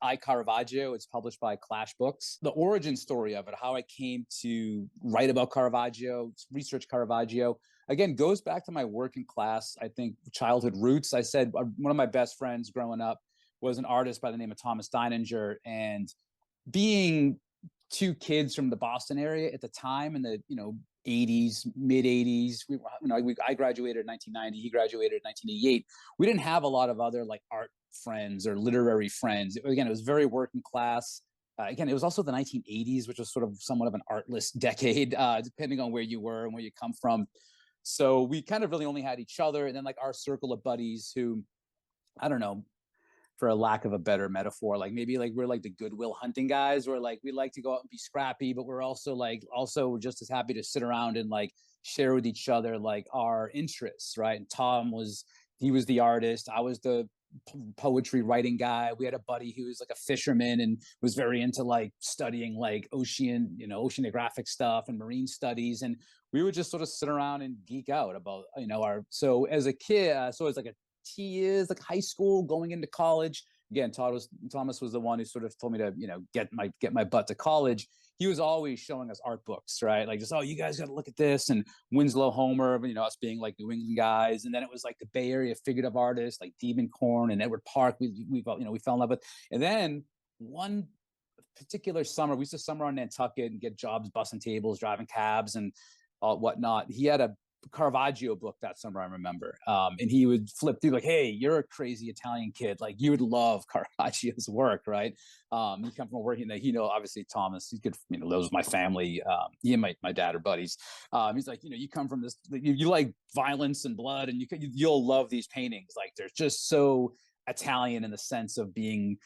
I, Caravaggio. It's published by Clash Books. The origin story of it, how I came to write about Caravaggio, research Caravaggio, again, goes back to my working class, I think, childhood roots. I said one of my best friends growing up was an artist by the name of Thomas Deininger. And being two kids from the Boston area at the time in the, 80s, mid 80s, I graduated in 1990, he graduated in 1988. We didn't have a lot of other like art friends or literary friends. Again, it was very working class. Again, it was also the 1980s, which was sort of somewhat of an artless decade, depending on where you were and where you come from. So we kind of really only had each other, and then like our circle of buddies who, I don't know, for a lack of a better metaphor, like maybe like we're like the Goodwill Hunting guys, where like we like to go out and be scrappy, but we're also just as happy to sit around and like share with each other like our interests, right? And he was the artist, I was the poetry writing guy. We had a buddy who was like a fisherman and was very into like studying like oceanographic stuff and marine studies, and we would just sort of sit around and geek out about our so as a kid, so as like a years, like high school, going into college. Again, Thomas was the one who sort of told me to, get my butt to college. He was always showing us art books, right? Like just, oh, you guys got to look at this, and Winslow Homer, us being like New England guys, and then it was like the Bay Area figurative artists like Diebenkorn and Edward Park. We fell in love with, and then one particular summer, we used to summer on Nantucket and get jobs bussing tables, driving cabs, and whatnot. He had a Caravaggio book that summer, I remember. And he would flip through like, hey, you're a crazy Italian kid. Like you would love Caravaggio's work, right? You come from working, obviously Thomas, he's good, lives with my family. He and my dad are buddies. He's like, you come from this, you like violence and blood, and you'll love these paintings. Like they're just so Italian in the sense of being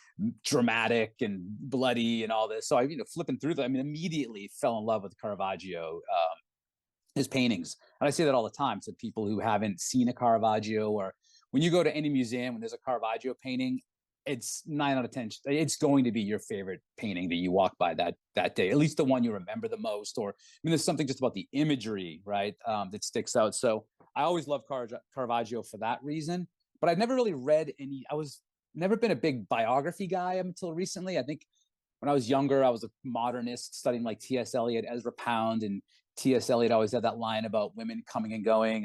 dramatic and bloody and all this. So I, flipping through them, immediately fell in love with Caravaggio. His paintings. And I say that all the time to people who haven't seen a Caravaggio, or when you go to any museum and there's a Caravaggio painting, it's 9 out of 10. It's going to be your favorite painting that you walk by that day, at least the one you remember the most. Or there's something just about the imagery, right, that sticks out. So I always loved Caravaggio for that reason. But I've never really read any. I was never been a big biography guy until recently. I think when I was younger, I was a modernist studying like T.S. Eliot, Ezra Pound, and T.S. Eliot always had that line about women coming and going,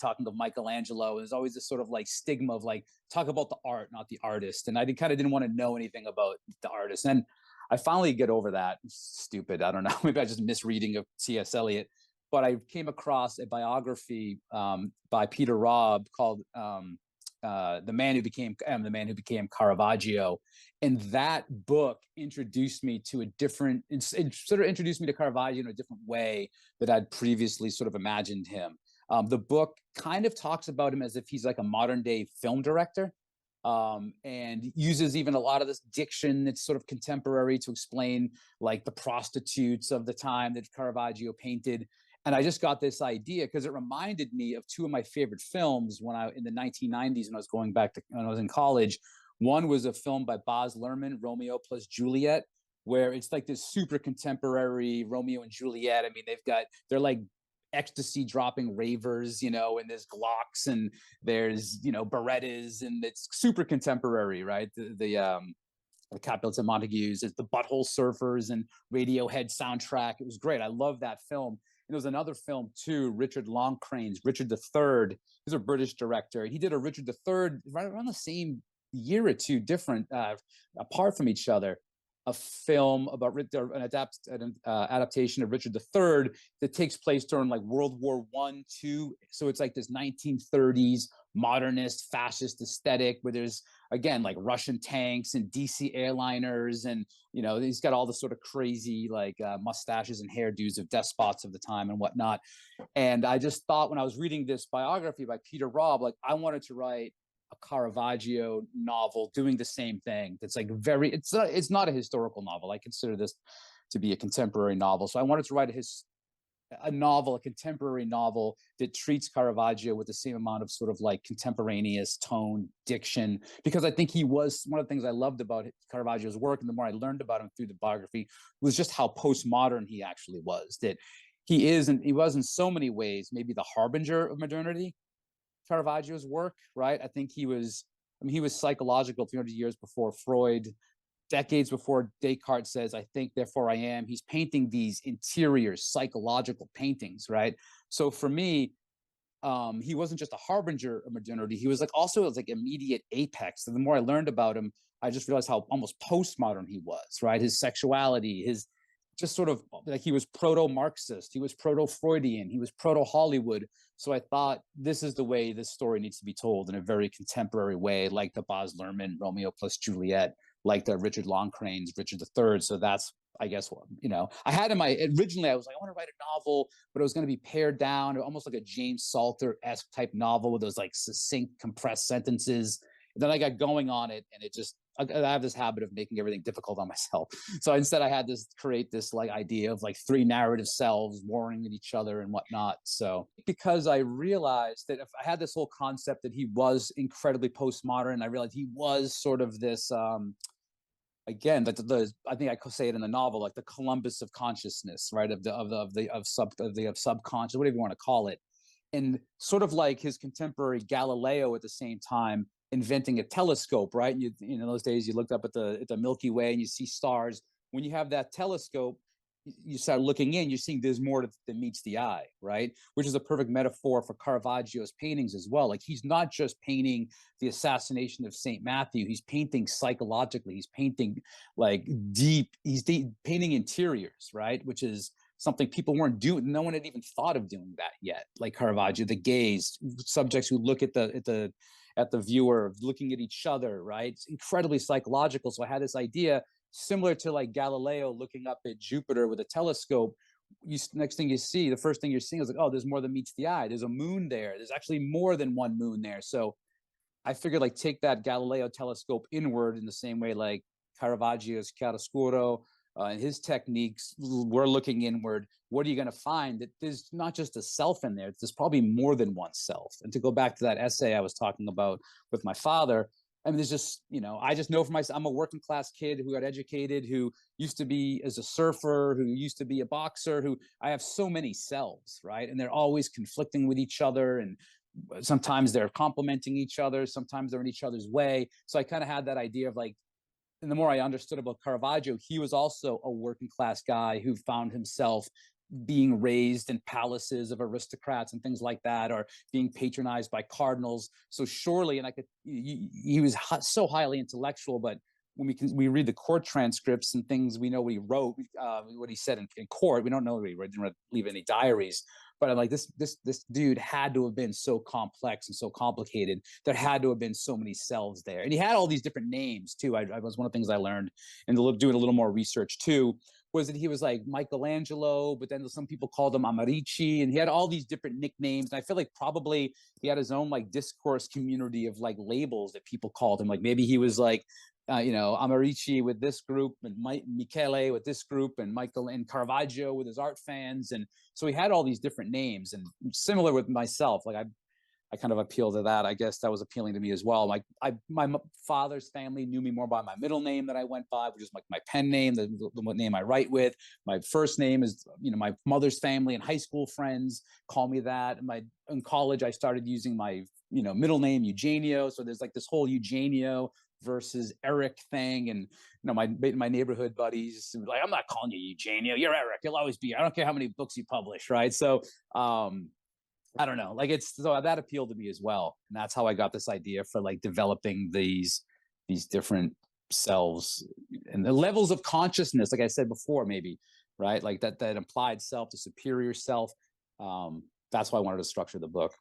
talking to Michelangelo. There's always this sort of like stigma of like, talk about the art, not the artist. And I kind of didn't want to know anything about the artist. And I finally get over that. Stupid. I don't know. Maybe I just misreading of T.S. Eliot. But I came across a biography by Peter Robb called the Man Who Became Caravaggio. And that book introduced me to it sort of introduced me to Caravaggio in a different way that I'd previously sort of imagined him. The book kind of talks about him as if he's like a modern day film director, and uses even a lot of this diction that's sort of contemporary to explain like the prostitutes of the time that Caravaggio painted. And I just got this idea because it reminded me of two of my favorite films in the 1990s when I was when I was in college. One was a film by Baz Luhrmann, Romeo plus Juliet, where it's like this super contemporary Romeo and Juliet. I mean, they're like ecstasy dropping ravers, and there's Glocks and there's, Berettas, and it's super contemporary, right? The Capulets and Montagues, it's the Butthole Surfers and Radiohead soundtrack. It was great. I love that film. And there was another film too, Richard Loncrane's Richard III. He's a British director. He did a Richard III right around the same year or two different, apart from each other, a film about an adaptation of Richard III that takes place during like World War I, II. So it's like this 1930s modernist fascist aesthetic where there's, again, like Russian tanks and DC airliners, and he's got all the sort of crazy like mustaches and hairdos of despots of the time and whatnot. And I just thought when I was reading this biography by Peter Robb, like I wanted to write a Caravaggio novel doing the same thing. That's like it's not a historical novel. I consider this to be a contemporary novel. So I wanted to write a contemporary novel that treats Caravaggio with the same amount of sort of like contemporaneous tone, diction, because I think he was one of the things I loved about Caravaggio's work. And the more I learned about him through the biography was just how postmodern he actually was, that he was in so many ways, maybe the harbinger of modernity, Caravaggio's work, right? I think he was psychological 300 years before Freud, decades before Descartes says, I think, therefore I am. He's painting these interior psychological paintings, right? So for me, he wasn't just a harbinger of modernity. He was like also like immediate apex. And the more I learned about him, I just realized how almost postmodern he was, right? His sexuality, his just sort of like he was proto-Marxist, he was proto-Freudian, he was proto-Hollywood. So I thought this is the way this story needs to be told in a very contemporary way, like the Baz Luhrmann Romeo plus Juliet, like the Richard Loncrane's Richard III. So that's, I guess, I had in my originally I was like, I want to write a novel, but it was going to be pared down, almost like a James Salter-esque type novel with those like succinct, compressed sentences. And then I got going on it, and it just I have this habit of making everything difficult on myself. So instead, I had this create this like idea of like three narrative selves warring at each other and whatnot. So because I realized that if I had this whole concept that he was incredibly postmodern, I realized he was sort of this again, I think I could say it in the novel, like the Columbus of consciousness, right? Of subconscious, whatever you want to call it, and sort of like his contemporary Galileo at the same time inventing a telescope, right? And in those days, you looked up at the Milky Way and you see stars. When you have that telescope, you start looking in, you're seeing there's more than meets the eye, right? Which is a perfect metaphor for Caravaggio's paintings as well. Like he's not just painting the assassination of Saint Matthew, he's painting psychologically, he's painting like painting interiors, right? Which is something people weren't doing. No one had even thought of doing that yet. Like Caravaggio, the gaze, subjects who look at the viewer, looking at each other, right? It's incredibly psychological. So I had this idea similar to like Galileo looking up at Jupiter with a telescope. Next thing you see, the first thing you're seeing is like, oh, there's more than meets the eye. There's a moon there. There's actually more than one moon there. So I figured like take that Galileo telescope inward in the same way like Caravaggio's chiaroscuro and his techniques were looking inward. What are you going to find? That there's not just a self in there. There's probably more than one self. And to go back to that essay I was talking about with my father, I mean, there's just, I just know for myself, I'm a working class kid who got educated, who used to be as a surfer, who used to be a boxer, who I have so many selves, right? And they're always conflicting with each other. And sometimes they're complementing each other. Sometimes they're in each other's way. So I kind of had that idea of like, and the more I understood about Caravaggio, he was also a working class guy who found himself being raised in palaces of aristocrats and things like that, or being patronized by cardinals. So surely, and he was so highly intellectual, but when we read the court transcripts and things, we know what he wrote, what he said in court. We don't know he didn't leave any diaries. But I'm like, this dude had to have been so complex and so complicated. There had to have been so many selves there. And he had all these different names too. I was one of the things I learned and doing a little more research too, was that he was like Michelangelo, but then some people called him Amarici, and he had all these different nicknames. And I feel like probably he had his own like discourse community of like labels that people called him. Like maybe he was like, Amarici with this group, and Michele with this group, and Michael and Caravaggio with his art fans. And so he had all these different names. And similar with myself, like I kind of appeal to that. I guess that was appealing to me as well. My father's family knew me more by my middle name that I went by, which is like my pen name, the name I write with. My first name is, my mother's family and high school friends call me that. In college, I started using my, middle name, Eugenio. So there's like this whole Eugenio versus Eric thing. And, my neighborhood buddies like, I'm not calling you Eugenio, you're Eric. You'll always be, I don't care how many books you publish. Right. So, I don't know, like so that appealed to me as well. And that's how I got this idea for like developing these different selves and the levels of consciousness, like I said before, maybe, right? Like that implied self, the superior self. That's why I wanted to structure the book.